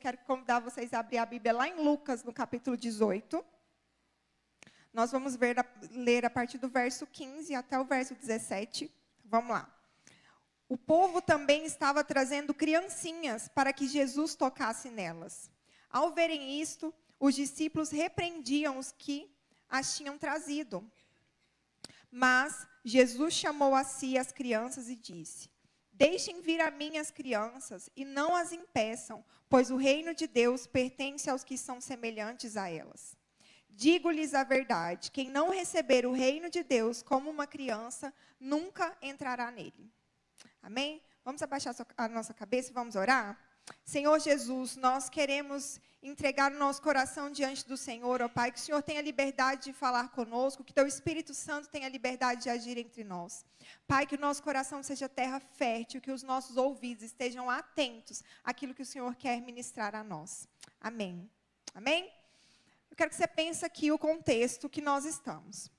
Quero convidar vocês a abrir a Bíblia lá em Lucas, no capítulo 18. Nós vamos ler a partir do verso 15 até o verso 17. Vamos lá. O povo também estava trazendo criancinhas para que Jesus tocasse nelas. Ao verem isto, os discípulos repreendiam os que as tinham trazido. Mas Jesus chamou a si as crianças e disse: Deixem vir a mim as crianças e não as impeçam, pois o reino de Deus pertence aos que são semelhantes a elas. Digo-lhes a verdade, quem não receber o reino de Deus como uma criança, nunca entrará nele. Amém? Vamos abaixar a nossa cabeça e vamos orar? Senhor Jesus, nós queremos entregar o nosso coração diante do Senhor, ó Pai, que o Senhor tenha liberdade de falar conosco, que Teu Espírito Santo tenha liberdade de agir entre nós. Pai, que o nosso coração seja terra fértil, que os nossos ouvidos estejam atentos àquilo que o Senhor quer ministrar a nós. Amém. Amém? Eu quero que você pense aqui o contexto que nós estamos.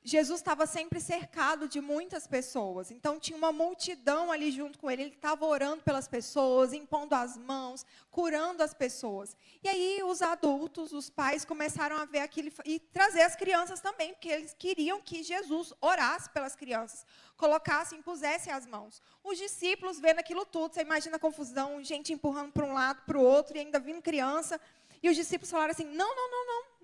Jesus estava sempre cercado de muitas pessoas, então tinha uma multidão ali junto com ele. Ele estava orando pelas pessoas, impondo as mãos, curando as pessoas. E aí os adultos, os pais, começaram a ver aquilo e trazer as crianças também, porque eles queriam que Jesus orasse pelas crianças, colocasse, impusesse as mãos. Os discípulos vendo aquilo tudo, você imagina a confusão, gente empurrando para um lado, para o outro, e ainda vindo criança. E os discípulos falaram assim,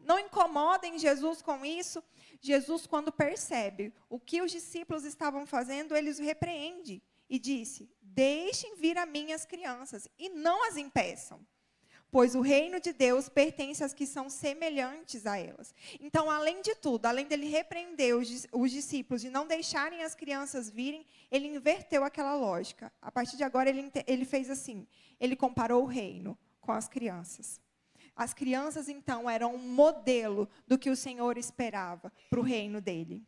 não incomodem Jesus com isso. Jesus, quando percebe o que os discípulos estavam fazendo, ele os repreende e disse: Deixem vir a mim as crianças e não as impeçam, pois o reino de Deus pertence às que são semelhantes a elas. Então, além de tudo, além dele repreender os discípulos de não deixarem as crianças virem, ele inverteu aquela lógica. A partir de agora, ele fez assim, ele comparou o reino com as crianças. As crianças, então, eram um modelo do que o Senhor esperava para o reino dele.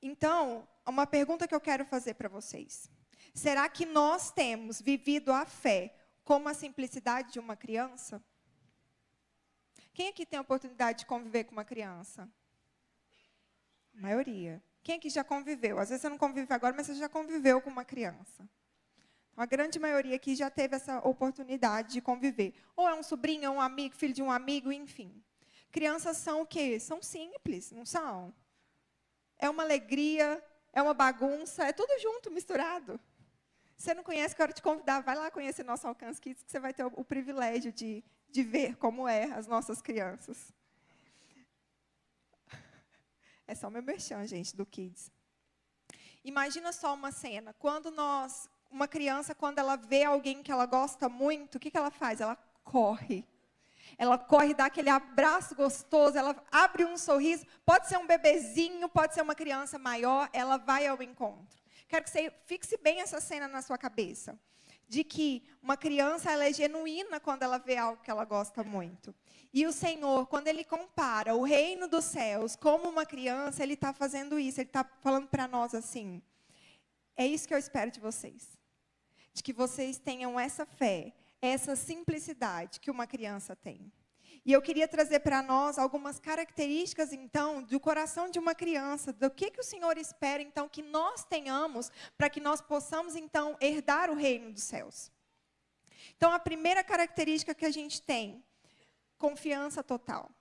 Então, uma pergunta que eu quero fazer para vocês. Será que nós temos vivido a fé como a simplicidade de uma criança? Quem aqui tem a oportunidade de conviver com uma criança? A maioria. Quem aqui já conviveu? Às vezes você não convive agora, mas você já conviveu com uma criança. A grande maioria aqui já teve essa oportunidade de conviver. Ou é um sobrinho, ou um amigo, filho de um amigo, enfim. Crianças são o quê? São simples, não são? É uma alegria, é uma bagunça, é tudo junto, misturado. Se você não conhece, quero te convidar, vai lá conhecer nosso Alcance Kids, que você vai ter o privilégio de ver como é as nossas crianças. É só o meu merchan, gente, do Kids. Imagina só uma cena, uma criança, quando ela vê alguém que ela gosta muito, o que ela faz? Ela corre. Ela corre, dá aquele abraço gostoso, ela abre um sorriso. Pode ser um bebezinho, pode ser uma criança maior, ela vai ao encontro. Quero que você fixe bem essa cena na sua cabeça. De que uma criança, ela é genuína quando ela vê algo que ela gosta muito. E o Senhor, quando Ele compara o reino dos céus como uma criança, Ele está fazendo isso. Ele está falando para nós assim, é isso que eu espero de vocês. De que vocês tenham essa fé, essa simplicidade que uma criança tem. E eu queria trazer para nós algumas características, então, do coração de uma criança, do que o Senhor espera, então, que nós tenhamos, para que nós possamos, então, herdar o reino dos céus. Então, a primeira característica que a gente tem, confiança total.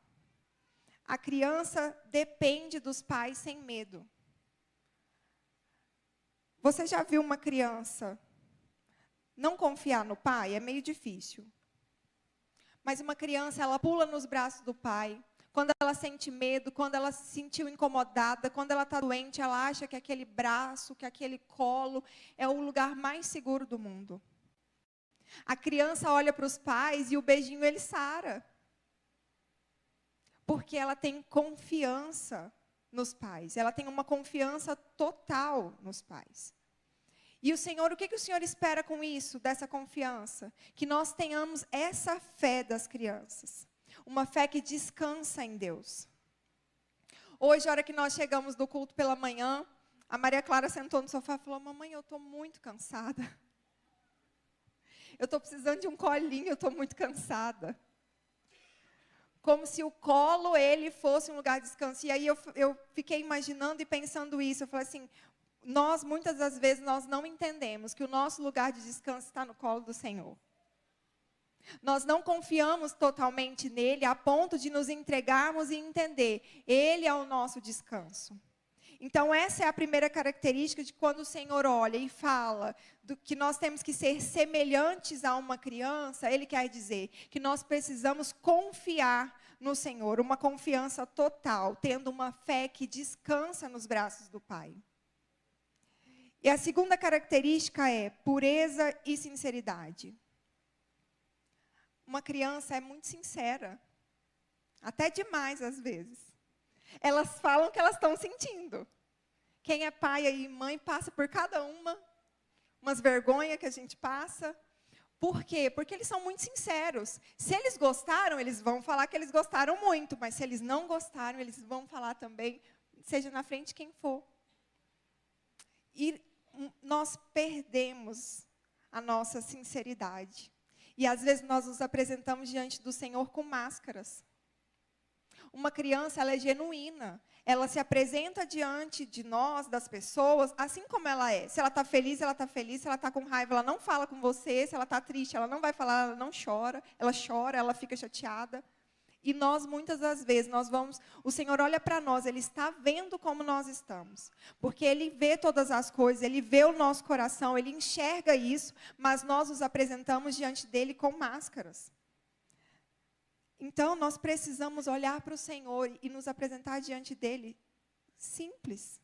A criança depende dos pais sem medo. Você já viu uma criança não confiar no pai? É meio difícil. Mas uma criança, ela pula nos braços do pai. Quando ela sente medo, quando ela se sentiu incomodada, quando ela está doente, ela acha que aquele braço, que aquele colo é o lugar mais seguro do mundo. A criança olha para os pais e o beijinho ele sara. Porque ela tem confiança nos pais. Ela tem uma confiança total nos pais. E o Senhor, o que o Senhor espera com isso, dessa confiança? Que nós tenhamos essa fé das crianças. Uma fé que descansa em Deus. Hoje, a hora que nós chegamos do culto pela manhã, a Maria Clara sentou no sofá e falou: Mamãe, eu estou muito cansada. Eu estou precisando de um colinho, eu estou muito cansada. Como se o colo, ele fosse um lugar de descanso. E aí eu fiquei imaginando e pensando isso. Eu falei assim, muitas das vezes, nós não entendemos que o nosso lugar de descanso está no colo do Senhor. Nós não confiamos totalmente nele a ponto de nos entregarmos e entender. Ele é o nosso descanso. Então, essa é a primeira característica de quando o Senhor olha e fala que nós temos que ser semelhantes a uma criança. Ele quer dizer que nós precisamos confiar no Senhor, uma confiança total, tendo uma fé que descansa nos braços do Pai. E a segunda característica é pureza e sinceridade. Uma criança é muito sincera, até demais às vezes. Elas falam o que elas estão sentindo. Quem é pai e mãe passa por cada umas vergonhas que a gente passa. Por quê? Porque eles são muito sinceros. Se eles gostaram, eles vão falar que eles gostaram muito. Mas se eles não gostaram, eles vão falar também, seja na frente quem for. E nós perdemos a nossa sinceridade. E às vezes nós nos apresentamos diante do Senhor com máscaras. Uma criança, ela é genuína. Ela se apresenta diante de nós, das pessoas, assim como ela é. Se ela está feliz, ela está feliz. Se ela está com raiva, ela não fala com você. Se ela está triste, ela não vai falar, ela não chora. Ela chora, ela fica chateada. E nós, muitas das vezes, o Senhor olha para nós, Ele está vendo como nós estamos. Porque Ele vê todas as coisas, Ele vê o nosso coração, Ele enxerga isso, mas nós nos apresentamos diante dEle com máscaras. Então, nós precisamos olhar para o Senhor e nos apresentar diante dEle simples.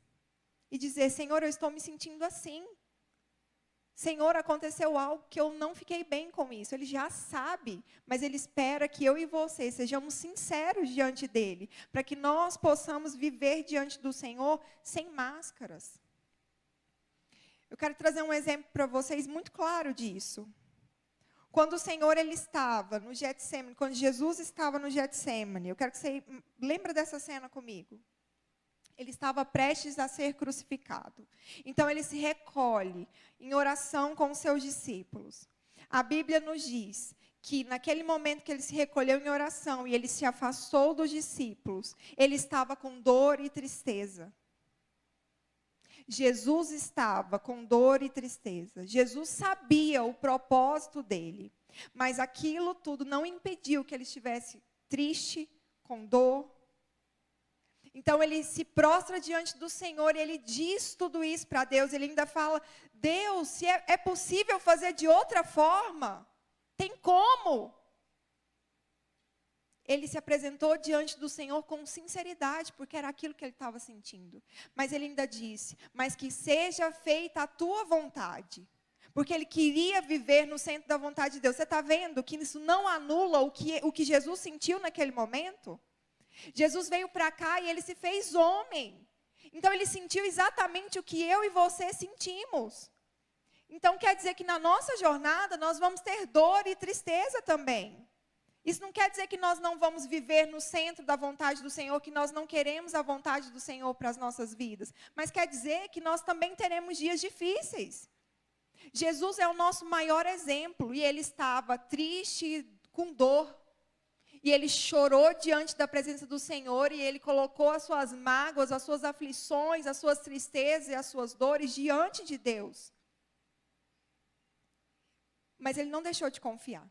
E dizer, Senhor, eu estou me sentindo assim. Senhor, aconteceu algo que eu não fiquei bem com isso. Ele já sabe, mas Ele espera que eu e você sejamos sinceros diante dEle, para que nós possamos viver diante do Senhor sem máscaras. Eu quero trazer um exemplo para vocês muito claro disso. Quando o Senhor ele estava no Getsemane, quando Jesus estava no Getsemane, eu quero que você lembre dessa cena comigo. Ele estava prestes a ser crucificado. Então, ele se recolhe em oração com os seus discípulos. A Bíblia nos diz que naquele momento que ele se recolheu em oração e ele se afastou dos discípulos, ele estava com dor e tristeza. Jesus estava com dor e tristeza. Jesus sabia o propósito dele. Mas aquilo tudo não impediu que ele estivesse triste, com dor. Então ele se prostra diante do Senhor e ele diz tudo isso para Deus. Ele ainda fala, Deus, se é possível fazer de outra forma? Tem como? Ele se apresentou diante do Senhor com sinceridade, porque era aquilo que ele estava sentindo. Mas ele ainda disse, mas que seja feita a tua vontade. Porque ele queria viver no centro da vontade de Deus. Você está vendo que isso não anula o que Jesus sentiu naquele momento? Jesus veio para cá e ele se fez homem. Então ele sentiu exatamente o que eu e você sentimos. Então quer dizer que na nossa jornada nós vamos ter dor e tristeza também. Isso não quer dizer que nós não vamos viver no centro da vontade do Senhor, que nós não queremos a vontade do Senhor para as nossas vidas. Mas quer dizer que nós também teremos dias difíceis. Jesus é o nosso maior exemplo. E ele estava triste, com dor. E ele chorou diante da presença do Senhor. E ele colocou as suas mágoas, as suas aflições, as suas tristezas e as suas dores diante de Deus. Mas ele não deixou de confiar.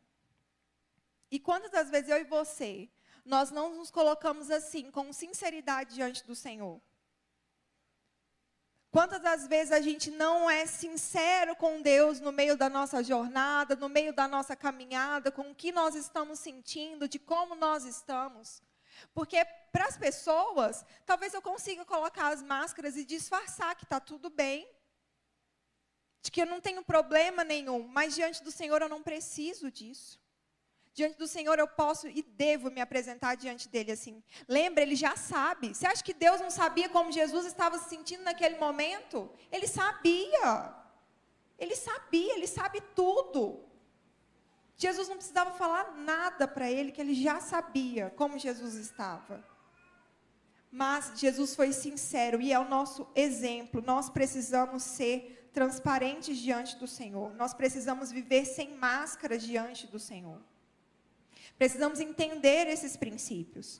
E quantas das vezes eu e você, nós não nos colocamos assim, com sinceridade diante do Senhor? Quantas das vezes a gente não é sincero com Deus no meio da nossa jornada, no meio da nossa caminhada, com o que nós estamos sentindo, de como nós estamos? Porque para as pessoas, talvez eu consiga colocar as máscaras e disfarçar que está tudo bem, de que eu não tenho problema nenhum, mas diante do Senhor eu não preciso disso. Diante do Senhor eu posso e devo me apresentar diante dele assim. Lembra, ele já sabe. Você acha que Deus não sabia como Jesus estava se sentindo naquele momento? Ele sabia. Ele sabia, ele sabe tudo. Jesus não precisava falar nada para ele, que ele já sabia como Jesus estava. Mas Jesus foi sincero e é o nosso exemplo. Nós precisamos ser transparentes diante do Senhor. Nós precisamos viver sem máscaras diante do Senhor. Precisamos entender esses princípios.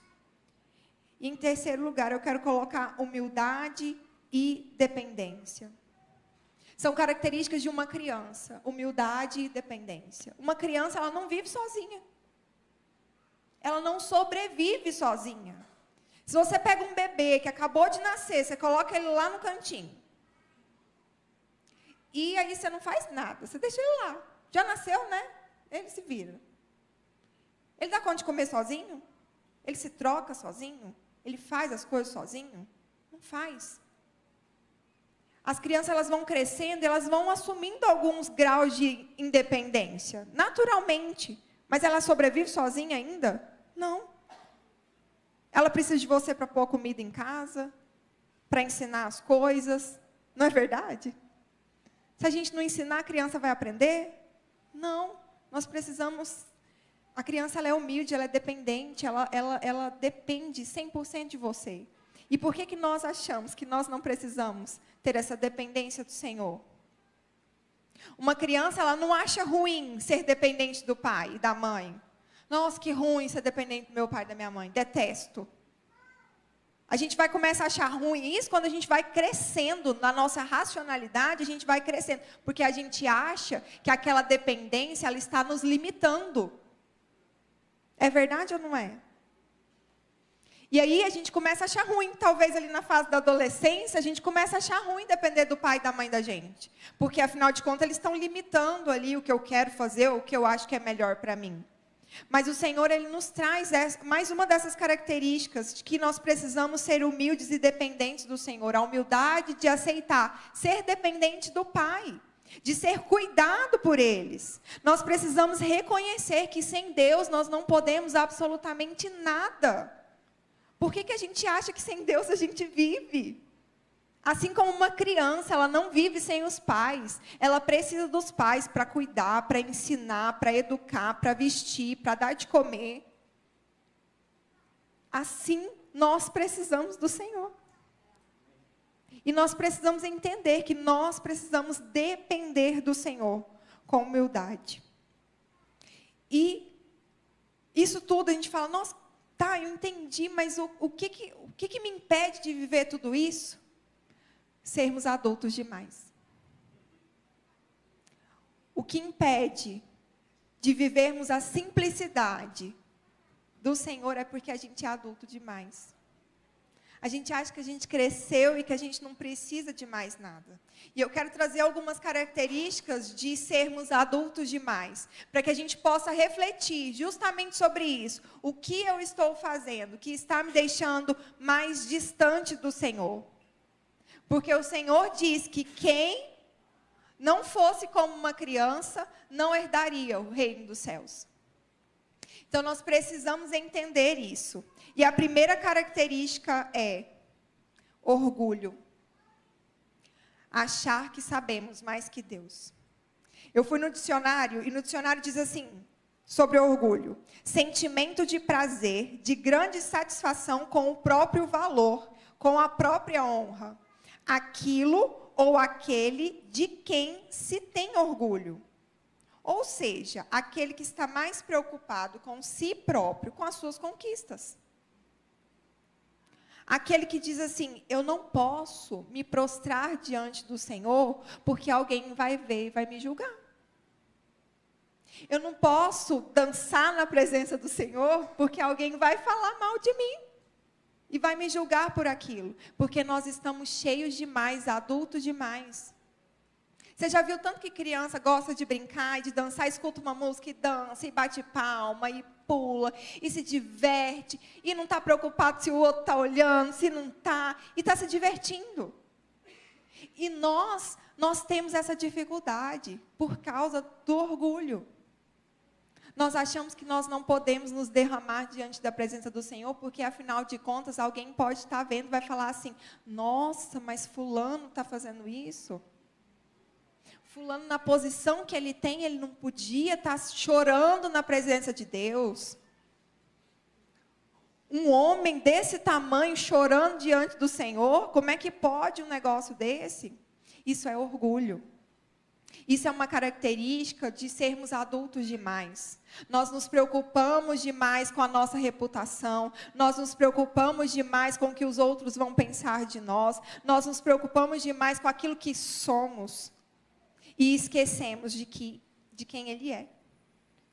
E em terceiro lugar, eu quero colocar humildade e dependência. São características de uma criança: humildade e dependência. Uma criança, ela não vive sozinha. Ela não sobrevive sozinha. Se você pega um bebê que acabou de nascer, você coloca ele lá no cantinho. E aí você não faz nada, você deixa ele lá. Já nasceu, né? Ele se vira. Ele dá conta de comer sozinho? Ele se troca sozinho? Ele faz as coisas sozinho? Não faz. As crianças, elas vão crescendo, elas vão assumindo alguns graus de independência, naturalmente. Mas ela sobrevive sozinha ainda? Não. Ela precisa de você para pôr comida em casa, para ensinar as coisas. Não é verdade? Se a gente não ensinar, a criança vai aprender? Não. Nós precisamos... A criança, ela é humilde, ela é dependente, ela depende 100% de você. E por que nós achamos que nós não precisamos ter essa dependência do Senhor? Uma criança, ela não acha ruim ser dependente do pai e da mãe. Nossa, que ruim ser dependente do meu pai e da minha mãe. Detesto. A gente vai começar a achar ruim isso quando a gente vai crescendo na nossa racionalidade, a gente vai crescendo. Porque a gente acha que aquela dependência, ela está nos limitando. É verdade ou não é? E aí a gente começa a achar ruim, talvez ali na fase da adolescência, a gente começa a achar ruim depender do pai e da mãe da gente. Porque, afinal de contas, eles estão limitando ali o que eu quero fazer, o que eu acho que é melhor para mim. Mas o Senhor, Ele nos traz mais uma dessas características de que nós precisamos ser humildes e dependentes do Senhor. A humildade de aceitar ser dependente do Pai, de ser cuidado por eles. Nós precisamos reconhecer que sem Deus nós não podemos absolutamente nada. Por que a gente acha que sem Deus a gente vive? Assim como uma criança, ela não vive sem os pais. Ela precisa dos pais para cuidar, para ensinar, para educar, para vestir, para dar de comer. Assim, nós precisamos do Senhor. E nós precisamos entender que nós precisamos depender do Senhor com humildade. E isso tudo a gente fala, nossa, tá, eu entendi, mas o que me impede de viver tudo isso? Sermos adultos demais. O que impede de vivermos a simplicidade do Senhor é porque a gente é adulto demais. A gente acha que a gente cresceu e que a gente não precisa de mais nada. E eu quero trazer algumas características de sermos adultos demais, para que a gente possa refletir justamente sobre isso. O que eu estou fazendo que está me deixando mais distante do Senhor? Porque o Senhor diz que quem não fosse como uma criança, não herdaria o reino dos céus. Então, nós precisamos entender isso. E a primeira característica é orgulho. Achar que sabemos mais que Deus. Eu fui no dicionário, e no dicionário diz assim, sobre orgulho: sentimento de prazer, de grande satisfação com o próprio valor, com a própria honra. Aquilo ou aquele de quem se tem orgulho. Ou seja, aquele que está mais preocupado com si próprio, com as suas conquistas. Aquele que diz assim, eu não posso me prostrar diante do Senhor, porque alguém vai ver e vai me julgar. Eu não posso dançar na presença do Senhor, porque alguém vai falar mal de mim. E vai me julgar por aquilo. Porque nós estamos cheios demais, adultos demais. Você já viu tanto que criança gosta de brincar e de dançar, escuta uma música e dança, e bate palma, e pula, e se diverte, e não está preocupado se o outro está olhando, se não está, e está se divertindo. E nós temos essa dificuldade por causa do orgulho. Nós achamos que nós não podemos nos derramar diante da presença do Senhor, porque afinal de contas alguém pode estar vendo e vai falar assim, nossa, mas fulano está fazendo isso? Fulano, na posição que ele tem, ele não podia estar chorando na presença de Deus. Um homem desse tamanho chorando diante do Senhor, como é que pode um negócio desse? Isso é orgulho. Isso é uma característica de sermos adultos demais. Nós nos preocupamos demais com a nossa reputação, nós nos preocupamos demais com o que os outros vão pensar de nós, nós nos preocupamos demais com aquilo que somos. e esquecemos de quem Ele é.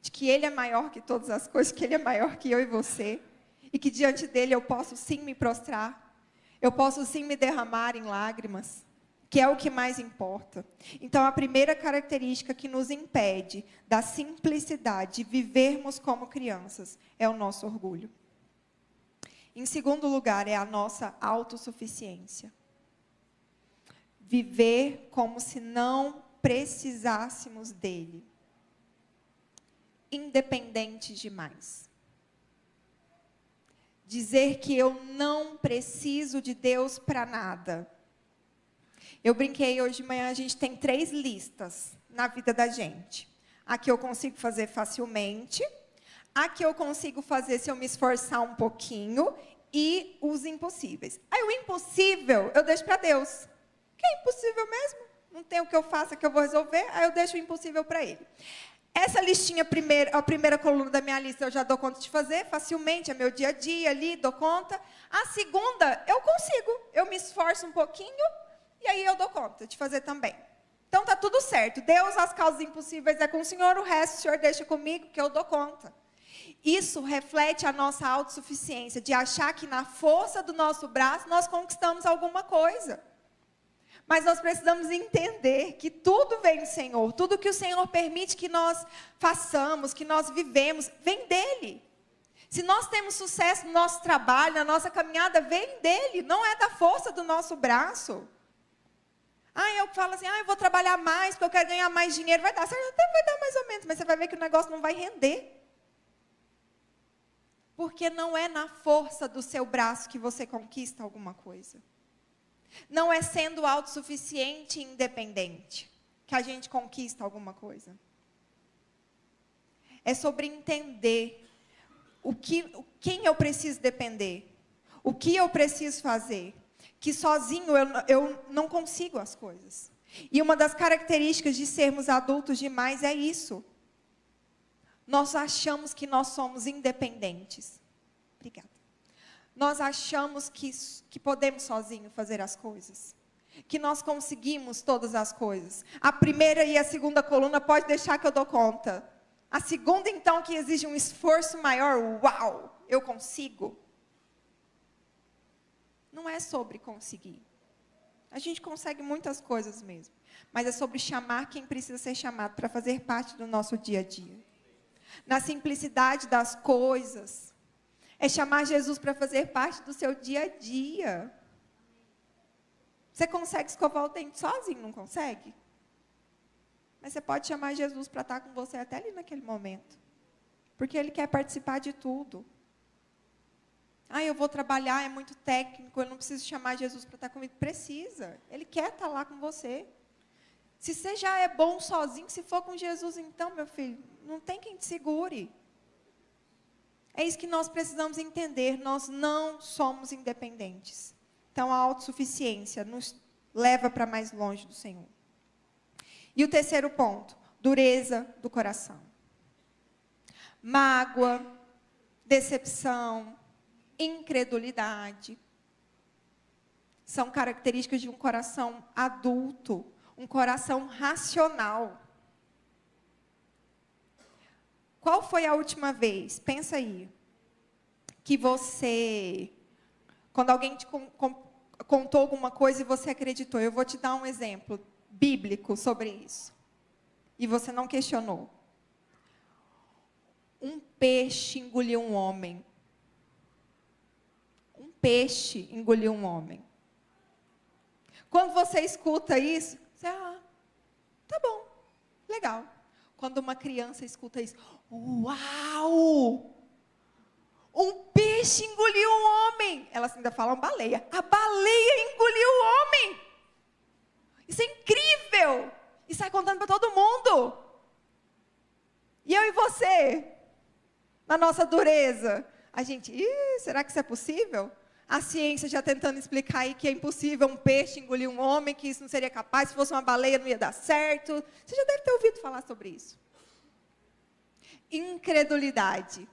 De que Ele é maior que todas as coisas, que Ele é maior que eu e você. E que diante dEle eu posso sim me prostrar. Eu posso sim me derramar em lágrimas. Que é o que mais importa. Então, a primeira característica que nos impede da simplicidade de vivermos como crianças é o nosso orgulho. Em segundo lugar, é a nossa autossuficiência. Viver como se não precisássemos dele. Independente demais. Dizer que eu não preciso de Deus para nada. Eu brinquei hoje de manhã, a gente tem 3 listas na vida da gente. A que eu consigo fazer facilmente, a que eu consigo fazer se eu me esforçar um pouquinho, e os impossíveis. Aí o impossível eu deixo para Deus. Que é impossível mesmo? Não tem o que eu faça que eu vou resolver, aí eu deixo o impossível para Ele. Essa listinha, a primeira coluna da minha lista, eu já dou conta de fazer facilmente, é meu dia a dia ali, dou conta. A segunda, eu consigo, eu me esforço um pouquinho, e aí eu dou conta de fazer também. Então tá tudo certo. Deus, as causas impossíveis é com o Senhor, o resto o Senhor deixa comigo, que eu dou conta. Isso reflete a nossa autossuficiência, de achar que na força do nosso braço nós conquistamos alguma coisa. Mas nós precisamos entender que tudo vem do Senhor, tudo que o Senhor permite que nós façamos, que nós vivemos, vem dEle. Se nós temos sucesso no nosso trabalho, na nossa caminhada, vem dEle, não é da força do nosso braço. Eu falo assim, eu vou trabalhar mais, porque eu quero ganhar mais dinheiro. Vai dar certo, até vai dar mais ou menos, mas você vai ver que o negócio não vai render. Porque não é na força do seu braço que você conquista alguma coisa. Não é sendo autossuficiente e independente que a gente conquista alguma coisa. É sobre entender quem eu preciso depender, o que eu preciso fazer, que sozinho eu não consigo as coisas. E uma das características de sermos adultos demais é isso. Nós achamos que nós somos independentes. Obrigada. Nós achamos que podemos sozinhos fazer as coisas. Que nós conseguimos todas as coisas. A primeira e a segunda coluna pode deixar que eu dou conta. A segunda, então, que exige um esforço maior. Uau, eu consigo. Não é sobre conseguir. A gente consegue muitas coisas mesmo. Mas é sobre chamar quem precisa ser chamado para fazer parte do nosso dia a dia. Na simplicidade das coisas. É chamar Jesus para fazer parte do seu dia a dia. Você consegue escovar o dente sozinho, não consegue? Mas você pode chamar Jesus para estar com você até ali naquele momento. Porque Ele quer participar de tudo. Eu vou trabalhar, é muito técnico, eu não preciso chamar Jesus para estar comigo. Precisa, Ele quer estar lá com você. Se você já é bom sozinho, se for com Jesus então, meu filho, não tem quem te segure. É isso que nós precisamos entender, nós não somos independentes. Então a autossuficiência nos leva para mais longe do Senhor. E o terceiro ponto, dureza do coração. Mágoa, decepção, incredulidade. São características de um coração adulto, um coração racional. Qual foi a última vez, pensa aí, que você, quando alguém te contou alguma coisa e você acreditou? Eu vou te dar um exemplo bíblico sobre isso. E você não questionou. Um peixe engoliu um homem. Um peixe engoliu um homem. Quando você escuta isso, você, tá bom, legal. Quando uma criança escuta isso, uau! Um peixe engoliu um homem. Elas ainda falam baleia. A baleia engoliu o homem. Isso é incrível. E sai contando para todo mundo. E eu e você, na nossa dureza, a gente, será que isso é possível? A ciência já tentando explicar aí que é impossível um peixe engolir um homem, que isso não seria capaz, se fosse uma baleia não ia dar certo. Você já deve ter ouvido falar sobre isso. Incredulidade.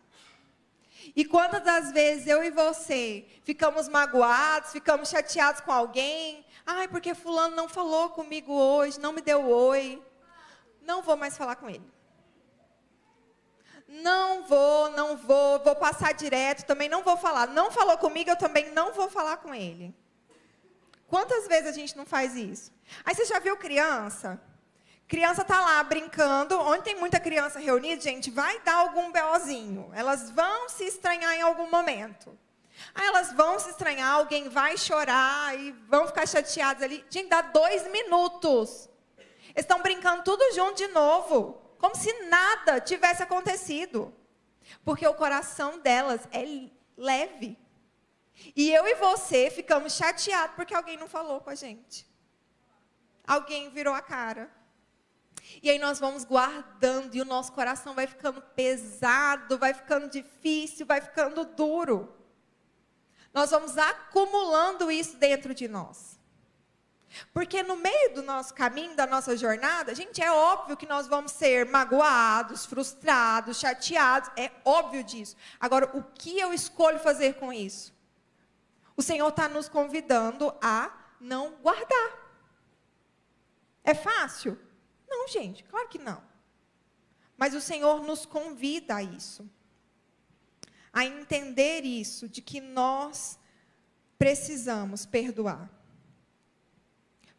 E quantas das vezes eu e você ficamos magoados, ficamos chateados com alguém? Porque fulano não falou comigo hoje, não me deu oi. não vou mais falar com ele. Não vou passar direto, também não vou falar. Não falou comigo, eu também não vou falar com ele. Quantas vezes a gente não faz isso? Aí você já viu criança? Criança tá lá brincando, onde tem muita criança reunida, gente, vai dar algum BOzinho. Elas vão se estranhar em algum momento. Aí elas vão se estranhar, alguém vai chorar e vão ficar chateadas ali. Gente, dá 2 minutos. Eles estão brincando tudo junto de novo, como se nada tivesse acontecido. Porque o coração delas é leve. E eu e você ficamos chateados porque alguém não falou com a gente. Alguém virou a cara. E aí nós vamos guardando e o nosso coração vai ficando pesado, vai ficando difícil, vai ficando duro. Nós vamos acumulando isso dentro de nós. Porque no meio do nosso caminho, da nossa jornada, gente, é óbvio que nós vamos ser magoados, frustrados, chateados, é óbvio disso. Agora, o que eu escolho fazer com isso? O Senhor está nos convidando a não guardar. É fácil? Não, gente, claro que não. Mas o Senhor nos convida a isso. A entender isso, de que nós precisamos perdoar.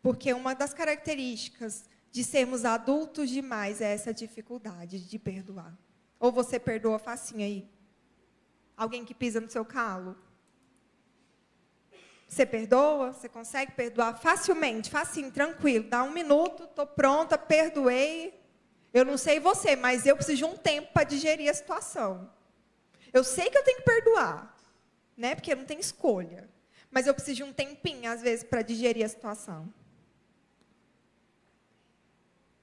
Porque uma das características de sermos adultos demais é essa dificuldade de perdoar. Ou você perdoa facinho aí? Alguém que pisa no seu calo? Você perdoa? Você consegue perdoar facilmente, facinho, tranquilo. Dá 1 minuto, estou pronta, perdoei. Eu não sei você, mas eu preciso de um tempo para digerir a situação. Eu sei que eu tenho que perdoar, né? Porque eu não tenho escolha. Mas eu preciso de um tempinho, às vezes, para digerir a situação.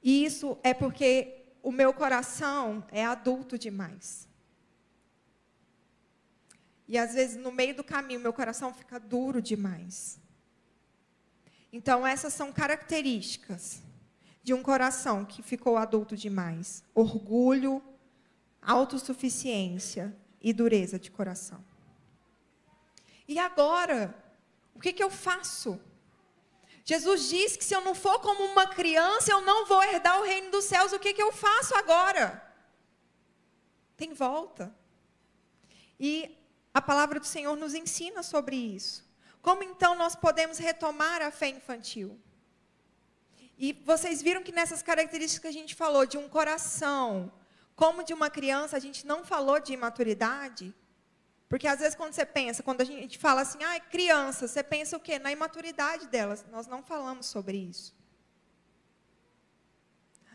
E isso é porque o meu coração é adulto demais. E às vezes, no meio do caminho, meu coração fica duro demais. Então, essas são características de um coração que ficou adulto demais. Orgulho, autossuficiência e dureza de coração. E agora, o que eu faço? Jesus diz que se eu não for como uma criança, eu não vou herdar o reino dos céus. O que eu faço agora? Tem volta. E a palavra do Senhor nos ensina sobre isso. Como então nós podemos retomar a fé infantil? E vocês viram que nessas características que a gente falou, de um coração, como de uma criança, a gente não falou de imaturidade. Porque às vezes quando a gente fala assim, criança, você pensa o quê? Na imaturidade delas. Nós não falamos sobre isso.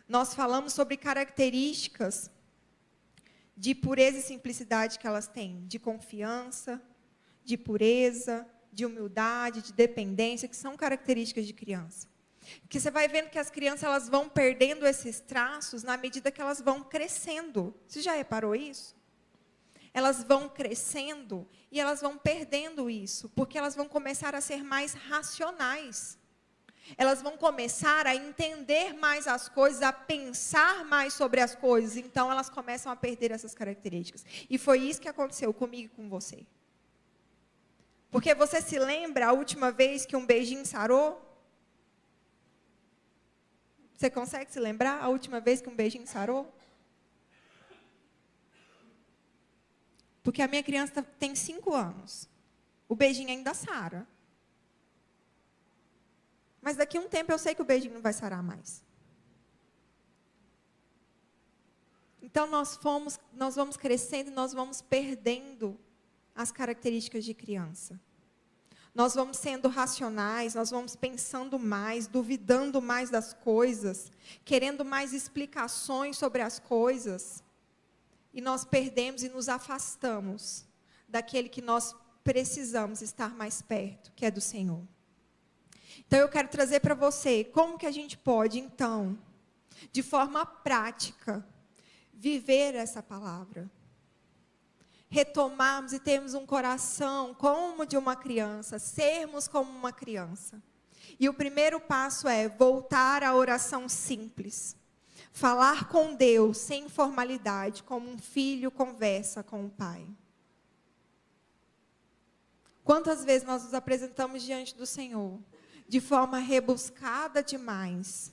Nós falamos sobre características de pureza e simplicidade que elas têm, de confiança, de pureza, de humildade, de dependência, que são características de criança. Porque você vai vendo que as crianças elas vão perdendo esses traços na medida que elas vão crescendo. Você já reparou isso? Elas vão crescendo e elas vão perdendo isso, porque elas vão começar a ser mais racionais. Elas vão começar a entender mais as coisas, a pensar mais sobre as coisas. Então, elas começam a perder essas características. E foi isso que aconteceu comigo e com você. Porque você se lembra a última vez que um beijinho sarou? Você consegue se lembrar a última vez que um beijinho sarou? Porque a minha criança tem 5 anos. O beijinho ainda sara. Mas daqui a um tempo eu sei que o beijinho não vai sarar mais. Então nós vamos crescendo e nós vamos perdendo as características de criança. Nós vamos sendo racionais, nós vamos pensando mais, duvidando mais das coisas, querendo mais explicações sobre as coisas. E nós perdemos e nos afastamos daquele que nós precisamos estar mais perto, que é do Senhor. Então eu quero trazer para você como que a gente pode, então, de forma prática, viver essa palavra. Retomarmos e termos um coração como de uma criança, sermos como uma criança. E o primeiro passo é voltar à oração simples. Falar com Deus sem formalidade, como um filho conversa com o pai. Quantas vezes nós nos apresentamos diante do Senhor de forma rebuscada demais,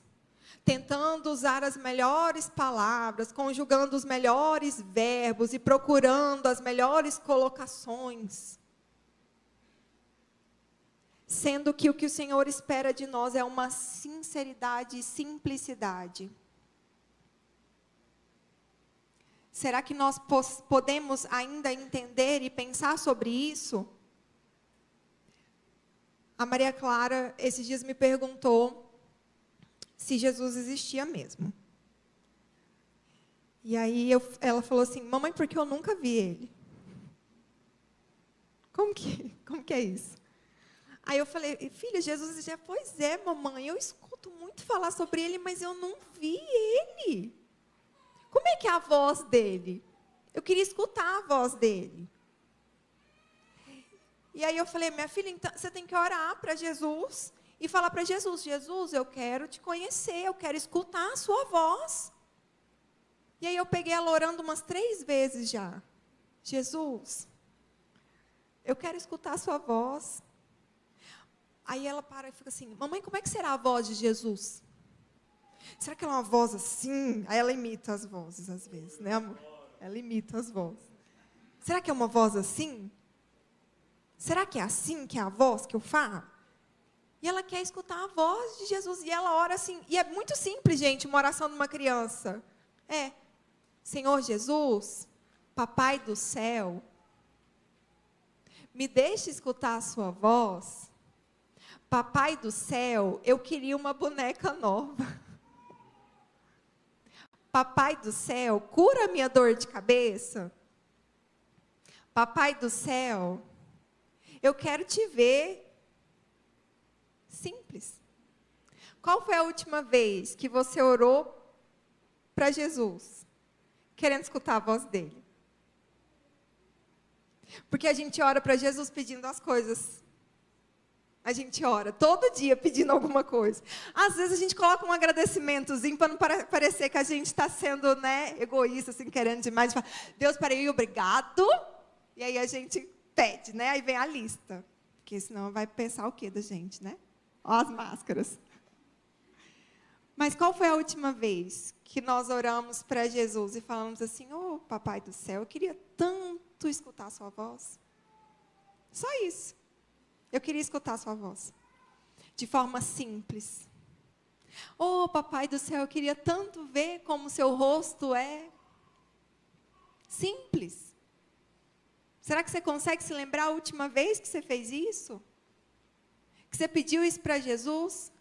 tentando usar as melhores palavras, conjugando os melhores verbos e procurando as melhores colocações. Sendo que o que o Senhor espera de nós é uma sinceridade e simplicidade. Será que nós podemos ainda entender e pensar sobre isso? A Maria Clara, esses dias, me perguntou se Jesus existia mesmo. E aí ela falou assim: mamãe, porque eu nunca vi ele. Como que é isso? Aí eu falei: filha, Jesus existe. Pois é, mamãe, eu escuto muito falar sobre ele, mas eu não vi ele. Como é que é a voz dele? Eu queria escutar a voz dele. E aí eu falei: minha filha, então, você tem que orar para Jesus e falar para Jesus: Jesus, eu quero te conhecer, eu quero escutar a sua voz. E aí eu peguei ela orando umas 3 vezes já. Jesus, eu quero escutar a sua voz. Aí ela para e fica assim: mamãe, como é que será a voz de Jesus? Será que ela é uma voz assim? Aí ela imita as vozes às vezes, né, amor? Ela imita as vozes. Será que é uma voz assim? Será que é assim que é a voz que eu falo? E ela quer escutar a voz de Jesus. E ela ora assim. E é muito simples, gente, uma oração de uma criança. Senhor Jesus, Papai do céu, me deixe escutar a sua voz. Papai do céu, eu queria uma boneca nova. Papai do céu, cura a minha dor de cabeça. Papai do céu, eu quero te ver. Simples. Qual foi a última vez que você orou para Jesus, querendo escutar a voz dele? Porque a gente ora para Jesus pedindo as coisas. A gente ora todo dia pedindo alguma coisa. Às vezes a gente coloca um agradecimentozinho para não parecer que a gente está sendo, né, egoísta, assim, querendo demais. Fala: Deus, peraí, obrigado. E aí a gente pede, né? Aí vem a lista. Porque senão vai pensar o quê da gente, né? Ó as máscaras. Mas qual foi a última vez que nós oramos para Jesus e falamos assim: ô, Papai do céu, eu queria tanto escutar a sua voz. Só isso. Eu queria escutar a sua voz. De forma simples. Ô, Papai do céu, eu queria tanto ver como o seu rosto é. Simples. Será que você consegue se lembrar a última vez que você fez isso? Que você pediu isso para Jesus?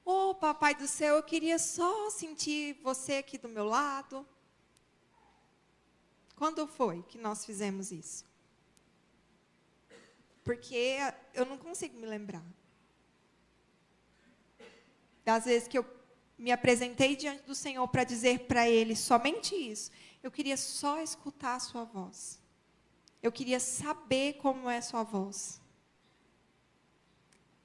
Ô, Papai do céu, eu queria só sentir você aqui do meu lado. Quando foi que nós fizemos isso? Porque eu não consigo me lembrar. Das vezes que eu me apresentei diante do Senhor para dizer para Ele somente isso. Eu queria só escutar a sua voz. Eu queria saber como é a sua voz.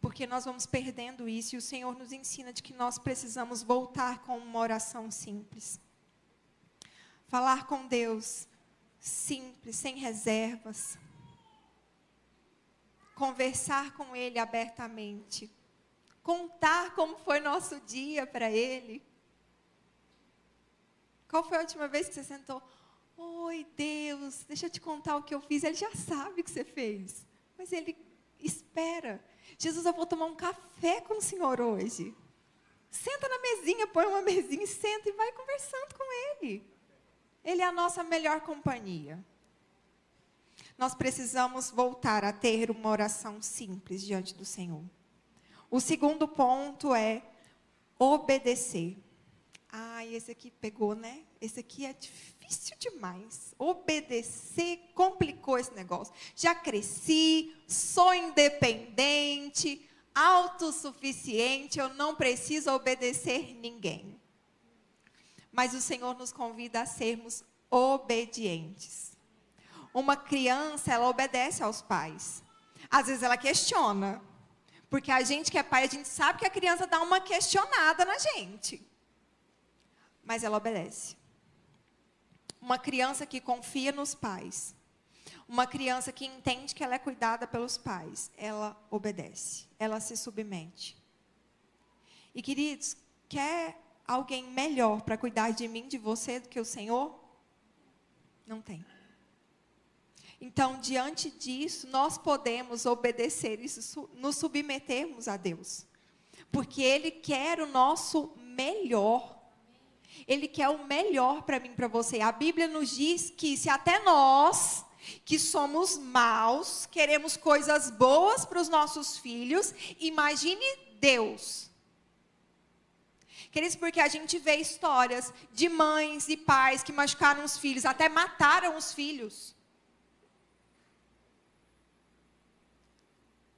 Porque nós vamos perdendo isso e o Senhor nos ensina de que nós precisamos voltar com uma oração simples. Falar com Deus simples, sem reservas. Conversar com Ele abertamente. Contar como foi nosso dia para Ele. Qual foi a última vez que você sentou? Oi, Deus, deixa eu te contar o que eu fiz. Ele já sabe o que você fez. Mas Ele espera. Jesus, eu vou tomar um café com o Senhor hoje. Senta na mesinha, põe uma mesinha e senta e vai conversando com Ele. Ele é a nossa melhor companhia. Nós precisamos voltar a ter uma oração simples diante do Senhor. O segundo ponto é obedecer. Esse aqui pegou, né? Esse aqui é difícil demais. Obedecer complicou esse negócio. Já cresci, sou independente, autossuficiente, eu não preciso obedecer ninguém. Mas o Senhor nos convida a sermos obedientes. Uma criança, ela obedece aos pais. Às vezes ela questiona. Porque a gente que é pai, a gente sabe que a criança dá uma questionada na gente. Mas ela obedece. Uma criança que confia nos pais. Uma criança que entende que ela é cuidada pelos pais. Ela obedece. Ela se submete. E queridos, quer alguém melhor para cuidar de mim, de você, do que o Senhor? Não tem. Então, diante disso, nós podemos obedecer isso, nos submetermos a Deus. Porque Ele quer o nosso melhor. Ele quer o melhor para mim e para você. A Bíblia nos diz que se até nós, que somos maus, queremos coisas boas para os nossos filhos, imagine Deus. Queridos, porque a gente vê histórias de mães e pais que machucaram os filhos, até mataram os filhos.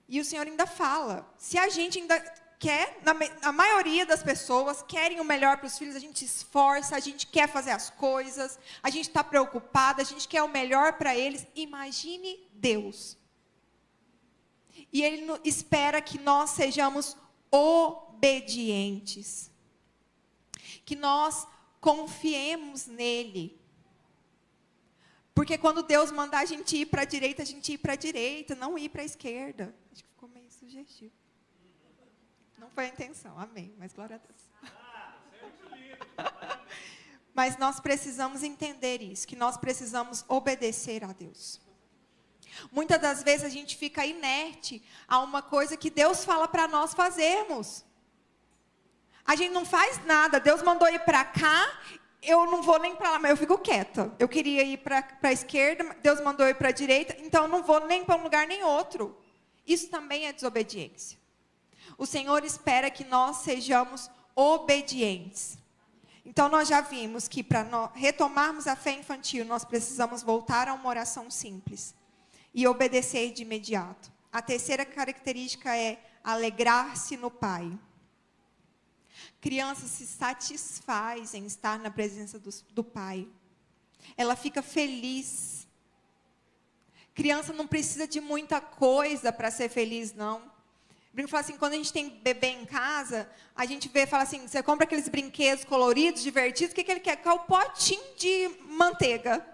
E o Senhor ainda fala, se a gente ainda quer, a maioria das pessoas querem o melhor para os filhos, a gente se esforça, a gente quer fazer as coisas, a gente está preocupada, a gente quer o melhor para eles. Imagine Deus. E Ele espera que nós sejamos obedientes. Que nós confiemos nele. Porque quando Deus mandar a gente ir para a direita, a gente ir para a direita, não ir para a esquerda. Acho que ficou meio sugestivo. Não foi a intenção, amém, mas glória a Deus. Mas nós precisamos entender isso, que nós precisamos obedecer a Deus. Muitas das vezes a gente fica inerte a uma coisa que Deus fala para nós fazermos. A gente não faz nada, Deus mandou ir para cá, eu não vou nem para lá, mas eu fico quieta. Eu queria ir para a esquerda, Deus mandou ir para a direita, então eu não vou nem para um lugar nem outro. Isso também é desobediência. O Senhor espera que nós sejamos obedientes. Então nós já vimos que para retomarmos a fé infantil, nós precisamos voltar a uma oração simples e obedecer de imediato. A terceira característica é alegrar-se no Pai. Criança se satisfaz em estar na presença do Pai. Ela fica feliz. Criança não precisa de muita coisa para ser feliz, não. Brinco, fala assim, quando a gente tem bebê em casa, a gente vê, fala assim, você compra aqueles brinquedos coloridos, divertidos, o que ele quer? Quer o potinho de manteiga.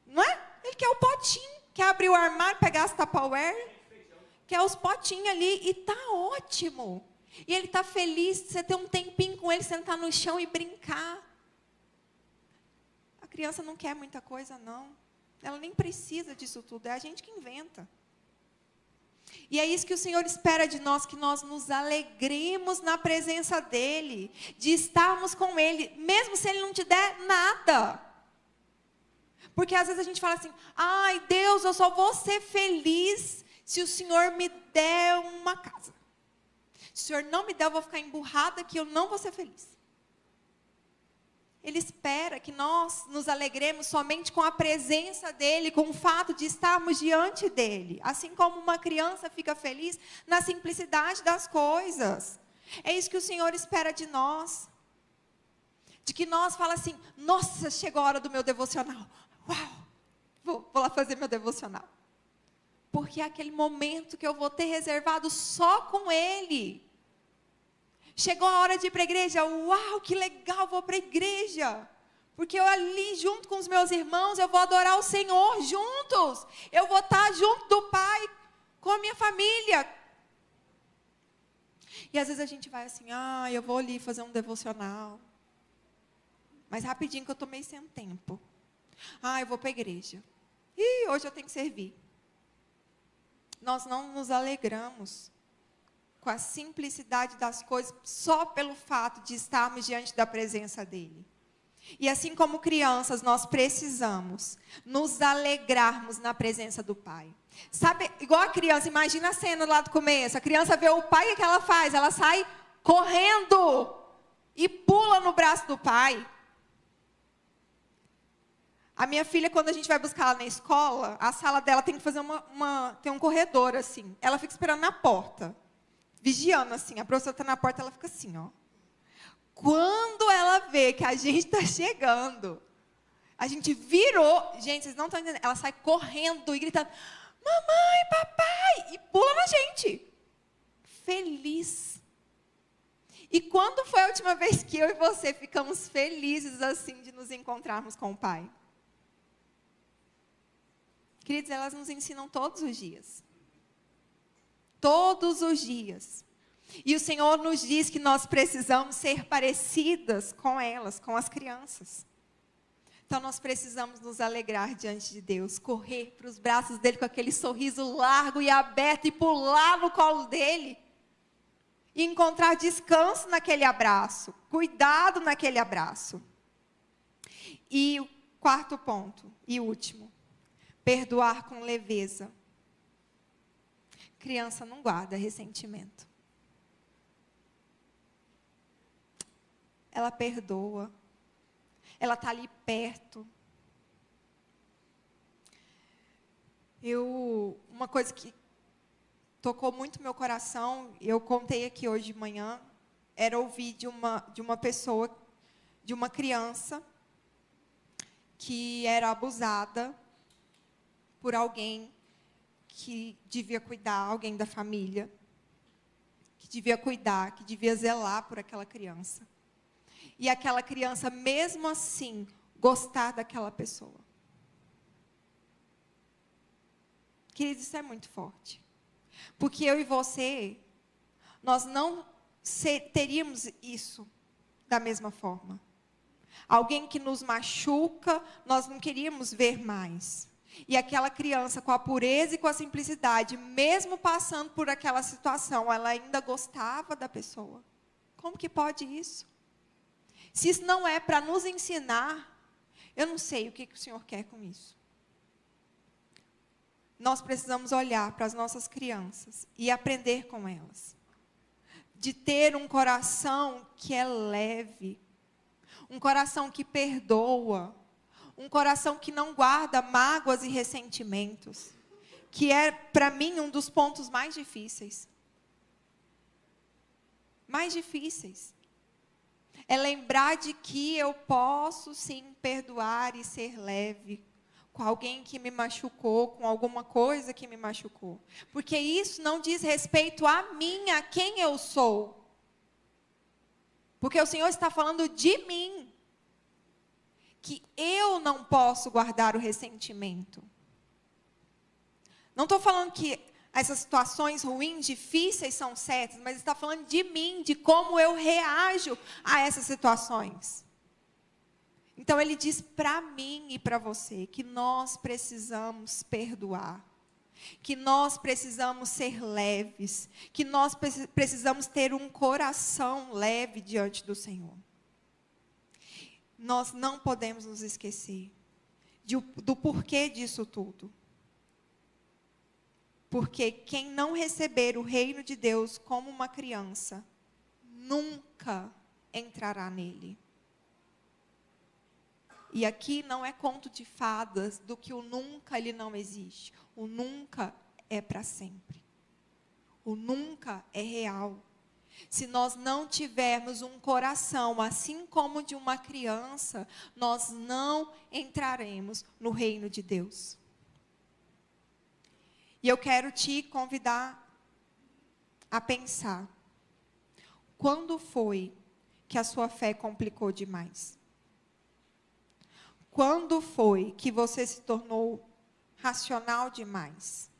Não é? Ele quer o potinho, quer abrir o armário, pegar as Tupperware, quer os potinhos ali e tá ótimo. E ele está feliz de você ter um tempinho com ele, sentar no chão e brincar. A criança não quer muita coisa, não. Ela nem precisa disso tudo, é a gente que inventa. E é isso que o Senhor espera de nós, que nós nos alegremos na presença dEle, de estarmos com Ele, mesmo se Ele não te der nada. Porque às vezes a gente fala assim, ai Deus, eu só vou ser feliz se o Senhor me der uma casa. Se o Senhor não me der, eu vou ficar emburrada que eu não vou ser feliz. Ele espera que nós nos alegremos somente com a presença dEle, com o fato de estarmos diante dEle. Assim como uma criança fica feliz na simplicidade das coisas. É isso que o Senhor espera de nós. De que nós falamos assim, nossa, chegou a hora do meu devocional. Uau, vou lá fazer meu devocional. Porque é aquele momento que eu vou ter reservado só com Ele. Chegou a hora de ir para a igreja, uau, que legal, vou para a igreja. Porque eu ali, junto com os meus irmãos, eu vou adorar o Senhor juntos. Eu vou estar junto do Pai, com a minha família. E às vezes a gente vai assim, eu vou ali fazer um devocional. Mas rapidinho que eu estou meio sem tempo. Eu vou para a igreja. Hoje eu tenho que servir. Nós não nos alegramos com a simplicidade das coisas, só pelo fato de estarmos diante da presença dEle. E assim como crianças, nós precisamos nos alegrarmos na presença do Pai. Sabe, igual a criança, imagina a cena lá do começo, a criança vê o pai, o que ela faz? Ela sai correndo e pula no braço do pai. A minha filha, quando a gente vai buscar ela na escola, a sala dela tem que fazer tem um corredor assim. Ela fica esperando na porta. Vigiando assim, a professora está na porta, ela fica assim, ó. Quando ela vê que a gente está chegando, a gente virou, gente, vocês não estão entendendo, ela sai correndo e gritando, mamãe, papai, e pula na gente. Feliz. E quando foi a última vez que eu e você ficamos felizes assim de nos encontrarmos com o Pai? Queridos, elas nos ensinam todos os dias. Todos os dias. E o Senhor nos diz que nós precisamos ser parecidas com elas, com as crianças. Então nós precisamos nos alegrar diante de Deus, correr para os braços dele com aquele sorriso largo e aberto e pular no colo dele. E encontrar descanso naquele abraço, cuidado naquele abraço. E o quarto ponto, e último, perdoar com leveza. Criança não guarda ressentimento. Ela perdoa. Ela está ali perto. Uma coisa que tocou muito meu coração, eu contei aqui hoje de manhã, era ouvir de uma pessoa, de uma criança, que era abusada por alguém que devia cuidar, alguém da família, que devia cuidar, que devia zelar por aquela criança. E aquela criança, mesmo assim, gostar daquela pessoa. Queridos, isso é muito forte. Porque eu e você, nós não teríamos isso da mesma forma. Alguém que nos machuca, nós não queríamos ver mais. E aquela criança, com a pureza e com a simplicidade, mesmo passando por aquela situação, ela ainda gostava da pessoa. Como que pode isso? Se isso não é para nos ensinar, eu não sei o que o Senhor quer com isso. Nós precisamos olhar para as nossas crianças e aprender com elas. De ter um coração que é leve, um coração que perdoa, um coração que não guarda mágoas e ressentimentos, que é, para mim, um dos pontos mais difíceis. Mais difíceis. É lembrar de que eu posso sim perdoar e ser leve com alguém que me machucou, com alguma coisa que me machucou. Porque isso não diz respeito a mim, a quem eu sou. Porque o Senhor está falando de mim. Que eu não posso guardar o ressentimento. Não estou falando que essas situações ruins, difíceis são certas, mas está falando de mim, de como eu reajo a essas situações. Então ele diz para mim e para você que nós precisamos perdoar, que nós precisamos ser leves, que nós precisamos ter um coração leve diante do Senhor. Nós não podemos nos esquecer do porquê disso tudo. Porque quem não receber o reino de Deus como uma criança, nunca entrará nele. E aqui não é conto de fadas do que o nunca ele não existe. O nunca é para sempre. O nunca é real. Se nós não tivermos um coração assim como de uma criança, nós não entraremos no reino de Deus. E eu quero te convidar a pensar. Quando foi que a sua fé complicou demais? Quando foi que você se tornou racional demais?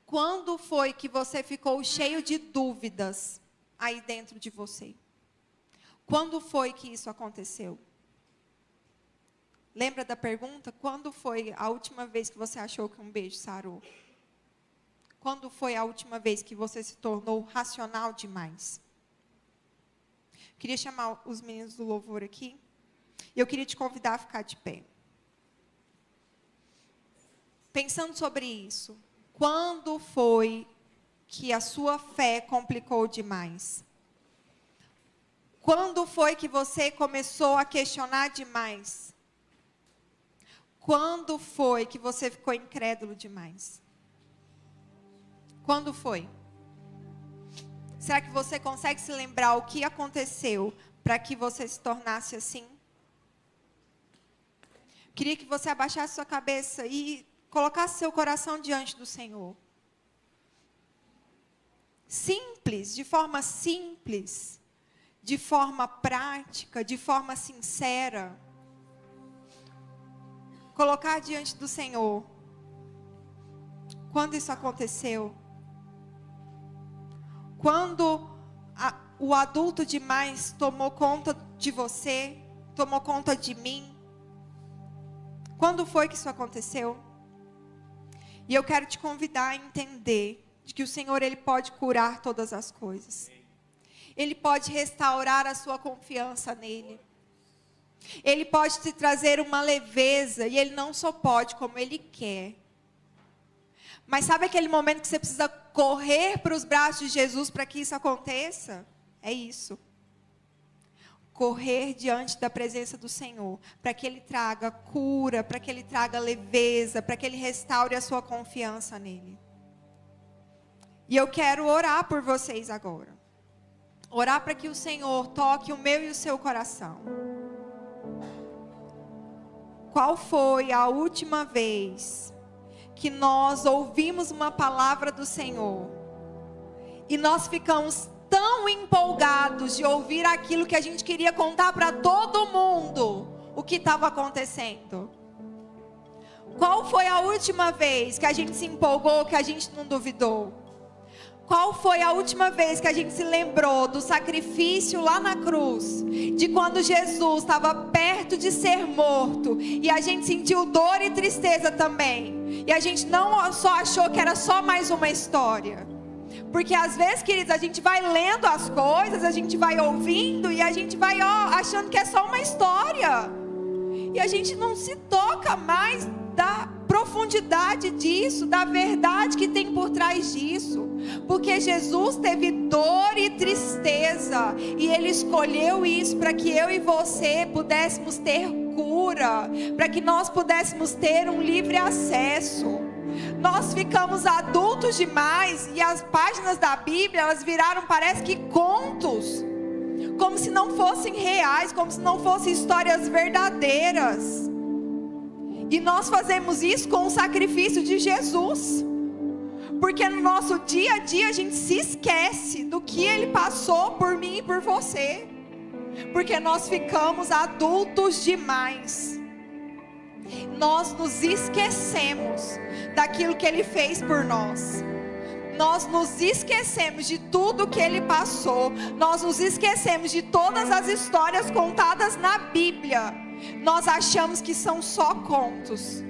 Quando foi que você ficou cheio de dúvidas aí dentro de você? Quando foi que isso aconteceu? Lembra da pergunta? Quando foi a última vez que você achou que um beijo sarou? Quando foi a última vez que você se tornou racional demais? Queria chamar os meninos do louvor aqui. E eu queria te convidar a ficar de pé. Pensando sobre isso, quando foi que a sua fé complicou demais? Quando foi que você começou a questionar demais? Quando foi que você ficou incrédulo demais? Quando foi? Será que você consegue se lembrar o que aconteceu para que você se tornasse assim? Queria que você abaixasse sua cabeça e colocasse seu coração diante do Senhor. Simples, de forma simples, de forma prática, de forma sincera. Colocar diante do Senhor. Quando isso aconteceu? Quando o adulto demais tomou conta de você, tomou conta de mim? Quando foi que isso aconteceu? E eu quero te convidar a entender de que o Senhor, Ele pode curar todas as coisas. Ele pode restaurar a sua confiança nele. Ele pode te trazer uma leveza, e Ele não só pode, como Ele quer. Mas sabe aquele momento que você precisa correr para os braços de Jesus para que isso aconteça? É isso. Correr diante da presença do Senhor, para que Ele traga cura, para que Ele traga leveza, para que Ele restaure a sua confiança nele. E eu quero orar por vocês agora. Orar para que o Senhor toque o meu e o seu coração. Qual foi a última vez que nós ouvimos uma palavra do Senhor e nós ficamos tão empolgados de ouvir aquilo que a gente queria contar para todo mundo o que estava acontecendo? Qual foi a última vez que a gente se empolgou, que a gente não duvidou? Qual foi a última vez que a gente se lembrou do sacrifício lá na cruz? De quando Jesus estava perto de ser morto. E a gente sentiu dor e tristeza também. E a gente não só achou que era só mais uma história. Porque às vezes, queridos, a gente vai lendo as coisas, a gente vai ouvindo e a gente vai achando que é só uma história. E a gente não se toca mais da profundidade disso, da verdade que tem por trás disso. Porque Jesus teve dor e tristeza, e Ele escolheu isso para que eu e você pudéssemos ter cura, para que nós pudéssemos ter um livre acesso. Nós ficamos adultos demais, e as páginas da Bíblia, elas viraram, parece que contos, como se não fossem reais, como se não fossem histórias verdadeiras. E nós fazemos isso com o sacrifício de Jesus. Porque no nosso dia a dia a gente se esquece do que Ele passou por mim e por você. Porque nós ficamos adultos demais. Nós nos esquecemos daquilo que Ele fez por nós. Nós nos esquecemos de tudo que Ele passou. Nós nos esquecemos de todas as histórias contadas na Bíblia. Nós achamos que são só contos.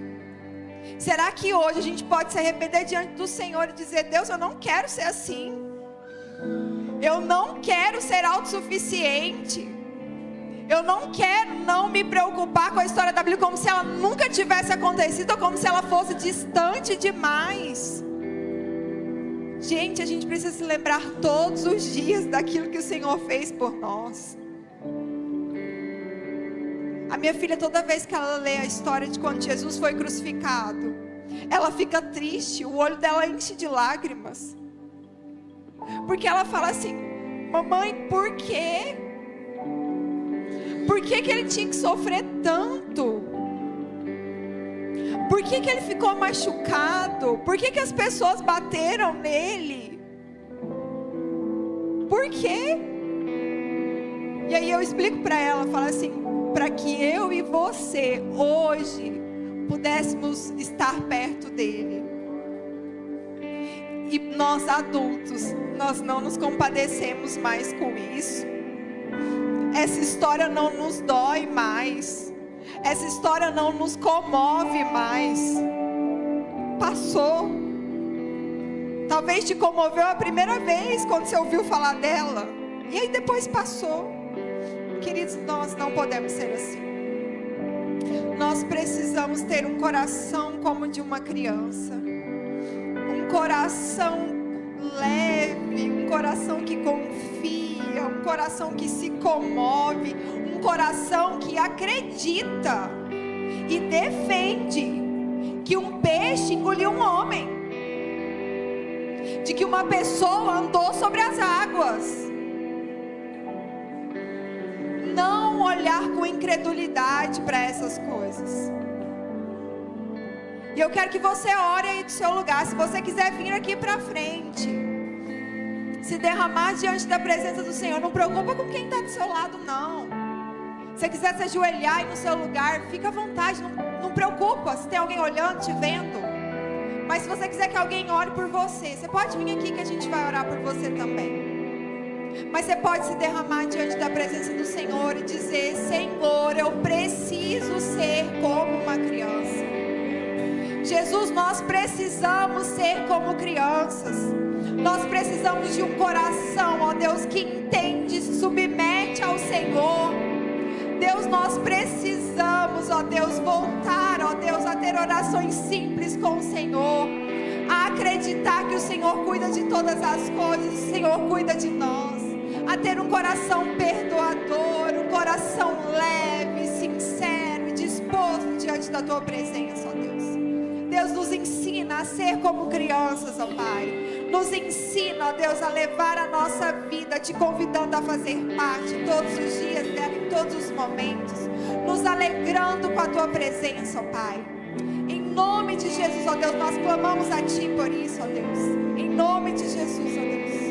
Será que hoje a gente pode se arrepender diante do Senhor e dizer: Deus, eu não quero ser assim. Eu não quero ser autossuficiente. Eu não quero não me preocupar com a história da Bíblia como se ela nunca tivesse acontecido, ou como se ela fosse distante demais. Gente, a gente precisa se lembrar todos os dias daquilo que o Senhor fez por nós. A minha filha, toda vez que ela lê a história de quando Jesus foi crucificado, ela fica triste, o olho dela enche de lágrimas. Porque ela fala assim: mamãe, por quê? Por que que ele tinha que sofrer tanto? Por que que ele ficou machucado? Por que que as pessoas bateram nele? Por quê? E aí eu explico para ela, falo assim: para que eu e você hoje pudéssemos estar perto dele. E nós adultos, nós não nos compadecemos mais com isso. Essa história não nos dói mais. Essa história não nos comove mais. Passou. Talvez te comoveu a primeira vez quando você ouviu falar dela. E aí depois passou. Queridos, nós não podemos ser assim. Nós precisamos ter um coração como de uma criança. Um coração leve, um coração que confia, um coração que se comove, um coração que acredita e defende que um peixe engoliu um homem, de que uma pessoa andou sobre as águas. Não olhar com incredulidade para essas coisas. E eu quero que você ore aí do seu lugar. Se você quiser vir aqui para frente, se derramar diante da presença do Senhor, não preocupa com quem está do seu lado, não. Se você quiser se ajoelhar aí no seu lugar, fica à vontade, não preocupa se tem alguém olhando, te vendo. Mas se você quiser que alguém ore por você, você pode vir aqui que a gente vai orar por você também. Mas você pode se derramar diante da presença do Senhor e dizer: Senhor, eu preciso ser como uma criança. Jesus, nós precisamos ser como crianças. Nós precisamos de um coração, ó Deus, que entende, se submete ao Senhor. Deus, nós precisamos, ó Deus, voltar, ó Deus, a ter orações simples com o Senhor, a acreditar que o Senhor cuida de todas as coisas, o Senhor cuida de nós, a ter um coração perdoador, um coração leve, sincero e disposto diante da Tua presença, ó Deus. Deus, nos ensina a ser como crianças, ó Pai. Nos ensina, ó Deus, a levar a nossa vida, te convidando a fazer parte todos os dias dela, em todos os momentos, nos alegrando com a Tua presença, ó Pai. Em nome de Jesus, ó Deus, nós clamamos a Ti por isso, ó Deus. Em nome de Jesus, ó Deus.